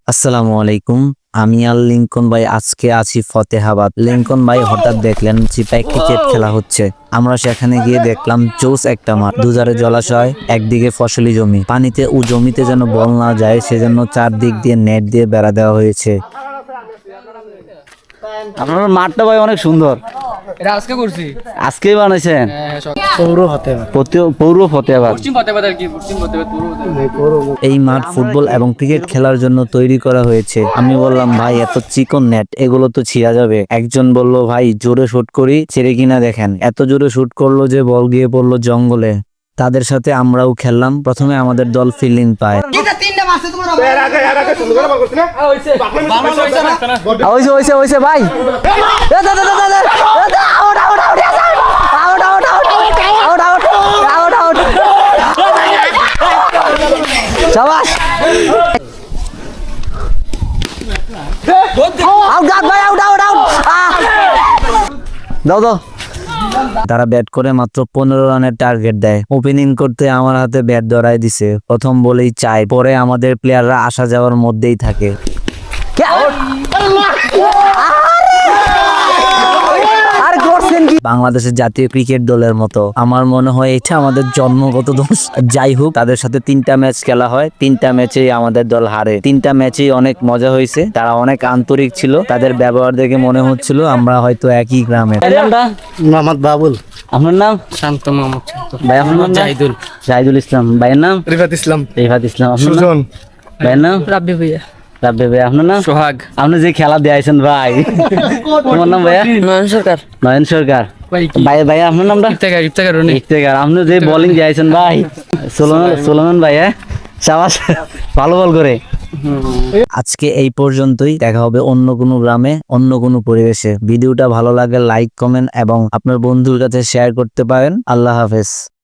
আসসালামু আলাইকুম। আমি আর লিঙ্কন ভাই আজকে আছি ফতেহাবাদ। লিঙ্কন ভাই হঠাৎ দেখলেন চিপায় ক্রিকেট খেলা হচ্ছে। আমরা সেখানে গিয়ে দেখলাম জোস একটা মাঠ, দুধারে জলাশয়, একদিকে ফসলি জমি। পানিতে ও জমিতে যেন বল না যায় সেজন্য চারদিক দিয়ে নেট দিয়ে বেড়া দেওয়া হয়েছে। আপনার মাঠটা ভাই অনেক সুন্দর। এটা আজকে করছি। আজকেই বানাইছেন? পৌর ফতেহাবাদ। পশ্চিম ফতেহাবাদ আর কি, পশ্চিম ফতেহাবাদ পুরো। এই মাঠ ফুটবল এবং ক্রিকেট খেলার জন্য তৈরি করা হয়েছে। আমি বললাম ভাই এত চিকন নেট, এগুলো তো ছিঁড়া যাবে। একজন বলল ভাই জোরে শুট করি, ছেড়ে কিনা দেখেন। এত জোরে শুট করলো যে বল গিয়ে পড়লো জঙ্গলে। তাদের সাথে আমরাও খেললাম। প্রথমে আমাদের দল ফিল্ডিং পায়। হইছে ভাই। শাবাশ। দাও দাও। তারা ব্যাট করে মাত্র 15 রানের টার্গেট দেয়। ওপেনিং করতে আমার হাতে ব্যাট ধরায় দিছে। প্রথম বলেই চাই, পরে আমাদের প্লেয়াররা আসা যাওয়ার মধ্যেই থাকে। বাংলাদেশের জাতীয় ক্রিকেট দলের মতো আমার মনে হয় এটা আমাদের জন্মগত দোষ। যাই হোক, তাদের সাথে 3টা ম্যাচ খেলা হয়, 3টা ম্যাচেই আমাদের দল হারে। 3টা ম্যাচেই অনেক মজা হয়েছে। তারা অনেক আন্তরিক ছিল। তাদের ব্যবহার দেখে মনে হচ্ছিল আমরা হয়তো একই গ্রামের। মোহাম্মদ বাবুল। আপনার নাম? শান্ত মোহাম্মদ ভাই আপনার নাম? জাহিদুল ইসলাম। ভাইয়ের নাম? রিফাত ইসলাম। রিফাত ইসলাম। আপনার নাম? ভাইয়ের নাম? রাব্বি ভাইয়া। রাব্বি ভাই। আপনার নাম? সোহাগ। আপনি যে খেলা দিয়েছেন ভাই, তোমার নাম ভাইয়া? নয়ন সরকার। নয়ন সরকার। ভাই ভাই আপনার নামটা? ইফতেখার ইফতেখার। আপনি যে বোলিং দিয়েছেন ভাই, সোলোমন ভাই। শাবাশ, ভালো বল করে। আজকে এই পর্যন্তই। দেখা হবে অন্য কোনো গ্রামে, অন্য কোনো পরিবেশে। ভিডিওটা ভালো লাগলে লাইক, কমেন্ট এবং আপনার বন্ধুর কাছে শেয়ার করতে পারেন। আল্লাহ হাফেজ।